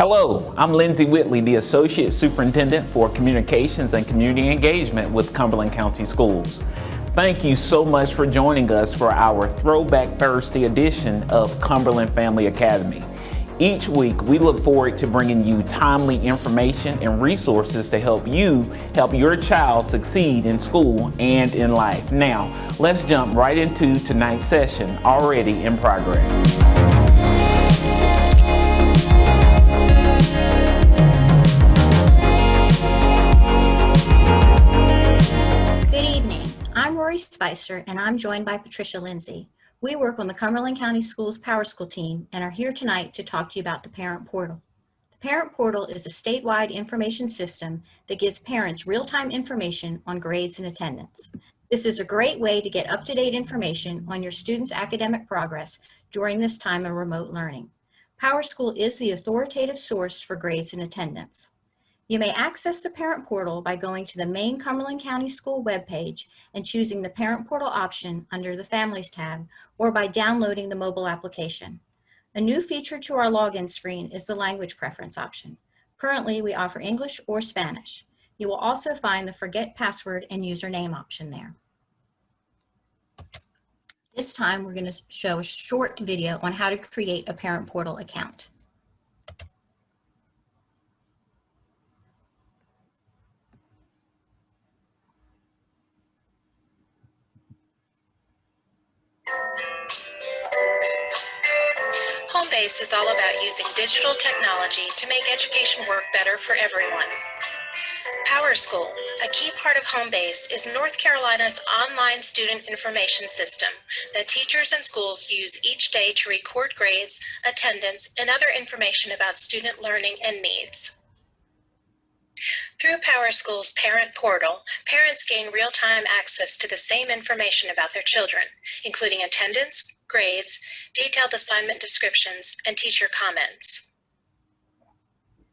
Hello, I'm Lindsay Whitley, the Associate Superintendent for Communications and Community Engagement with Cumberland County Schools. Thank you so much for joining us for our Throwback Thursday edition of Cumberland Family Academy. Each week, we look forward to bringing you timely information and resources to help your child succeed in school and in life. Now, let's jump right into tonight's session, already in progress. I'm Rory Spicer, and I'm joined by Patricia Lindsay. We work on the Cumberland County Schools PowerSchool team and are here tonight to talk to you about the Parent Portal. The Parent Portal is a statewide information system that gives parents real-time information on grades and attendance. This is a great way to get up-to-date information on your students' academic progress during this time of remote learning. PowerSchool is the authoritative source for grades and attendance. You may access the Parent Portal by going to the main Cumberland County School webpage and choosing the Parent Portal option under the Families tab, or by downloading the mobile application. A new feature to our login screen is the language preference option. Currently, we offer English or Spanish. You will also find the Forget Password and Username option there. This time, we're going to show a short video on how to create a Parent Portal account. Homebase is all about using digital technology to make education work better for everyone. PowerSchool, a key part of Homebase, is North Carolina's online student information system that teachers and schools use each day to record grades, attendance, and other information about student learning and needs. Through PowerSchool's Parent Portal, parents gain real-time access to the same information about their children, including attendance, grades, detailed assignment descriptions, and teacher comments.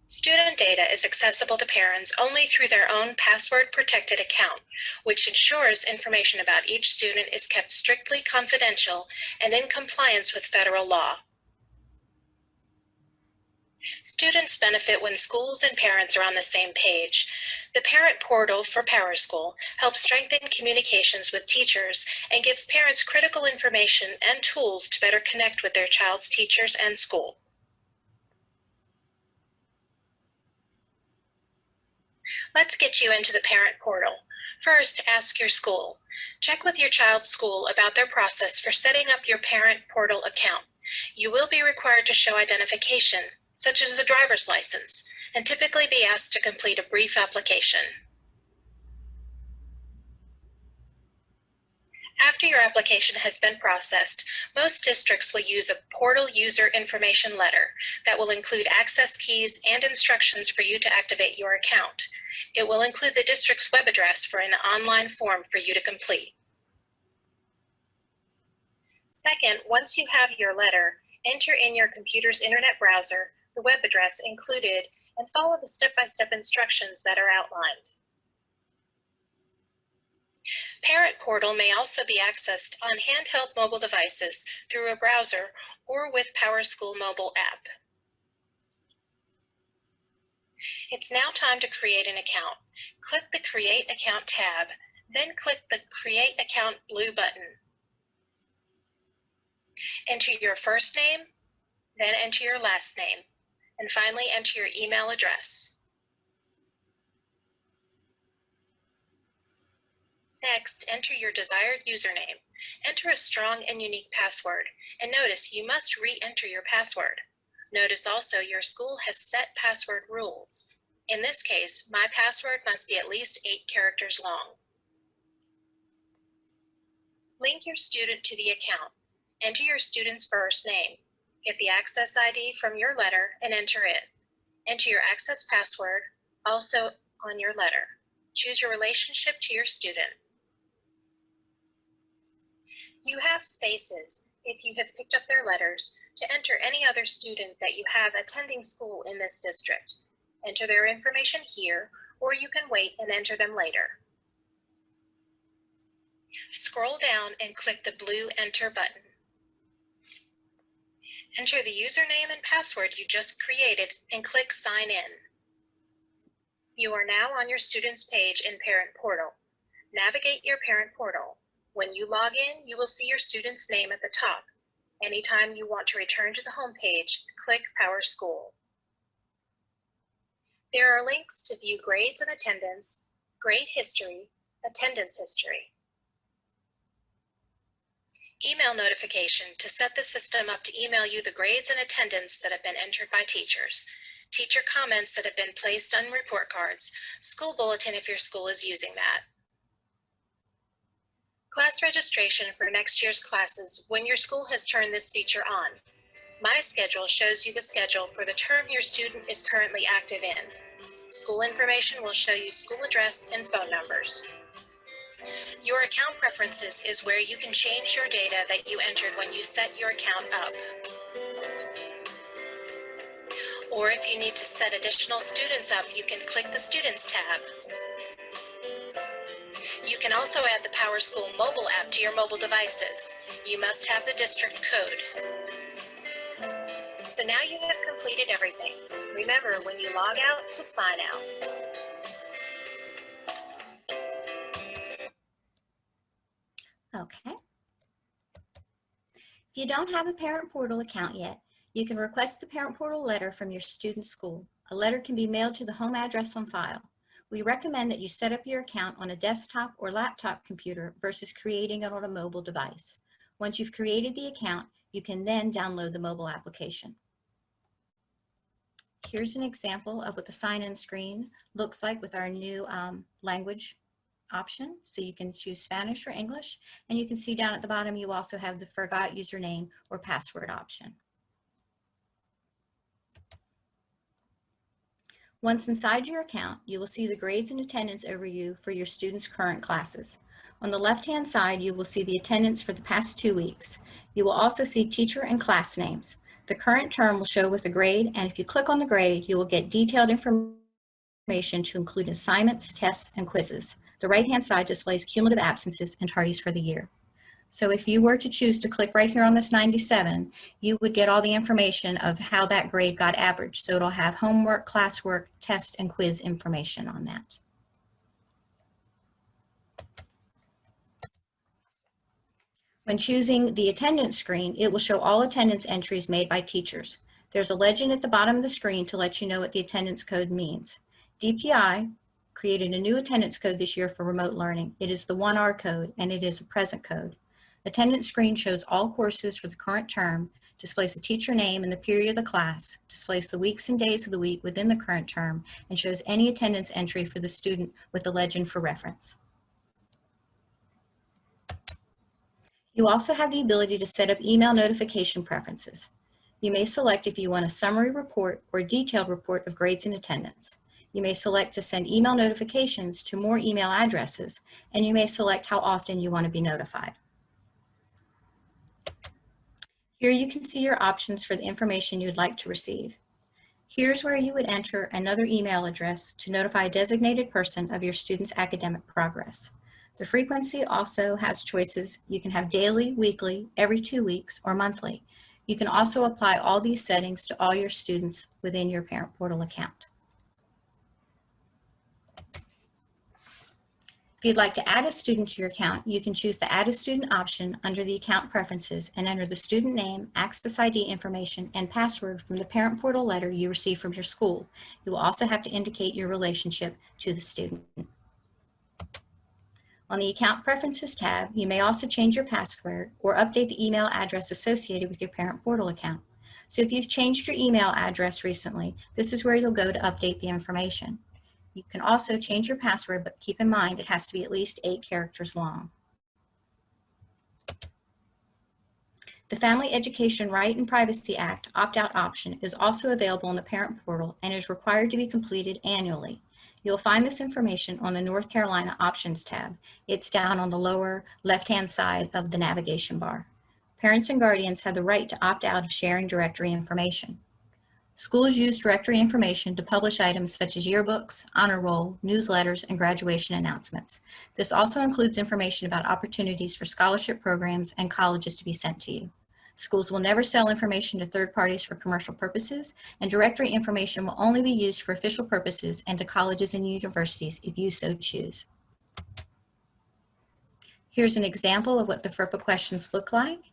Student data is accessible to parents only through their own password-protected account, which ensures information about each student is kept strictly confidential and in compliance with federal law. Students benefit when schools and parents are on the same page. The Parent Portal for PowerSchool helps strengthen communications with teachers and gives parents critical information and tools to better connect with their child's teachers and school. Let's get you into the Parent Portal. First, ask your school. Check with your child's school about their process for setting up your Parent Portal account. You will be required to show identification, such as a driver's license, and typically be asked to complete a brief application. After your application has been processed, most districts will use a portal user information letter that will include access keys and instructions for you to activate your account. It will include the district's web address for an online form for you to complete. Second, once you have your letter, enter in your computer's internet browser the web address included and follow the step-by-step instructions that are outlined. Parent Portal may also be accessed on handheld mobile devices through a browser or with PowerSchool mobile app. It's now time to create an account. Click the Create Account tab, then click the Create Account blue button. Enter your first name, then enter your last name, and finally enter your email address. Next, enter your desired username. Enter a strong and unique password, and notice you must re-enter your password. Notice also your school has set password rules. In this case, my password must be at least 8 characters long. Link your student to the account. Enter your student's first name. Get the access ID from your letter and enter it. Enter your access password, also on your letter. Choose your relationship to your student. You have spaces, if you have picked up their letters, to enter any other student that you have attending school in this district. Enter their information here, or you can wait and enter them later. Scroll down and click the blue Enter button. Enter the username and password you just created and click Sign In. You are now on your student's page in Parent Portal. Navigate your Parent Portal. When you log in, you will see your student's name at the top. Anytime you want to return to the home page, click PowerSchool. There are links to view grades and attendance, grade history, attendance history. Email notification to set the system up to email you the grades and attendance that have been entered by teachers, teacher comments that have been placed on report cards, school bulletin if your school is using that. Class registration for next year's classes when your school has turned this feature on. My Schedule shows you the schedule for the term your student is currently active in. School information will show you school address and phone numbers. Your account preferences is where you can change your data that you entered when you set your account up. Or if you need to set additional students up, you can click the Students tab. You can also add the PowerSchool mobile app to your mobile devices. You must have the district code. So now you have completed everything. Remember, when you log out, to sign out. Okay. If you don't have a Parent Portal account yet, you can request the Parent Portal letter from your student's school. A letter can be mailed to the home address on file. We recommend that you set up your account on a desktop or laptop computer versus creating it on a mobile device. Once you've created the account, you can then download the mobile application. Here's an example of what the sign-in screen looks like with our new language option. So you can choose Spanish or English, and you can see down at the bottom you also have the forgot username or password option. Once inside your account, you will see the grades and attendance overview for your students' current classes. On the left-hand side, you will see the attendance for the past 2 weeks. You will also see teacher and class names. The current term will show with a grade, and if you click on the grade, you will get detailed information to include assignments, tests, and quizzes. The right-hand side displays cumulative absences and tardies for the year. So if you were to choose to click right here on this 97, you would get all the information of how that grade got averaged. So it'll have homework, classwork, test, and quiz information on that. When choosing the attendance screen, it will show all attendance entries made by teachers. There's a legend at the bottom of the screen to let you know what the attendance code means. DPI created a new attendance code this year for remote learning. It is the 1R code, and it is a present code. Attendance screen shows all courses for the current term, displays the teacher name and the period of the class, displays the weeks and days of the week within the current term, and shows any attendance entry for the student with the legend for reference. You also have the ability to set up email notification preferences. You may select if you want a summary report or a detailed report of grades and attendance. You may select to send email notifications to more email addresses, and you may select how often you want to be notified. Here you can see your options for the information you'd like to receive. Here's where you would enter another email address to notify a designated person of your student's academic progress. The frequency also has choices. You can have daily, weekly, every 2 weeks, or monthly. You can also apply all these settings to all your students within your Parent Portal account. If you'd like to add a student to your account, you can choose the Add a Student option under the account preferences and enter the student name, access ID information, and password from the Parent Portal letter you received from your school. You will also have to indicate your relationship to the student. On the Account Preferences tab, you may also change your password or update the email address associated with your Parent Portal account. So if you've changed your email address recently, this is where you'll go to update the information. You can also change your password, but keep in mind it has to be at least 8 characters long. The Family Education Right and Privacy Act opt-out option is also available in the Parent Portal and is required to be completed annually. You'll find this information on the North Carolina Options tab. It's down on the lower left-hand side of the navigation bar. Parents and guardians have the right to opt out of sharing directory information. Schools use directory information to publish items such as yearbooks, honor roll, newsletters, and graduation announcements. This also includes information about opportunities for scholarship programs and colleges to be sent to you. Schools will never sell information to third parties for commercial purposes, and directory information will only be used for official purposes and to colleges and universities if you so choose. Here's an example of what the FERPA questions look like.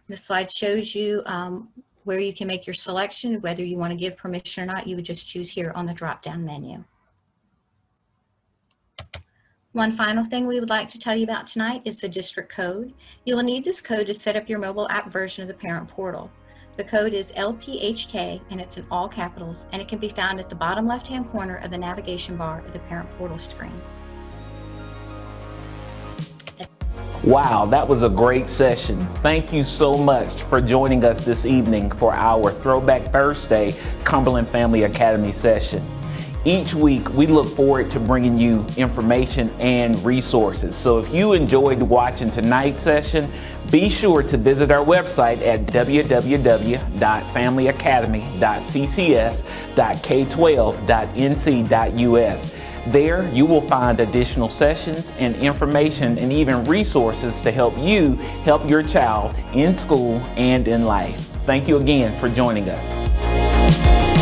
This slide shows you where you can make your selection, whether you want to give permission or not. You would just choose here on the drop-down menu. One final thing we would like to tell you about tonight is the district code. You will need this code to set up your mobile app version of the parent portal. The code is LPHK, and it's in all capitals, and it can be found at the bottom left-hand corner of the navigation bar of the parent portal screen. Wow, that was a great session. Thank you so much for joining us this evening for our Throwback Thursday Cumberland Family Academy session. Each week, we look forward to bringing you information and resources. So if you enjoyed watching tonight's session, be sure to visit our website at www.familyacademy.ccs.k12.nc.us. There, you will find additional sessions and information and even resources to help you help your child in school and in life. Thank you again for joining us.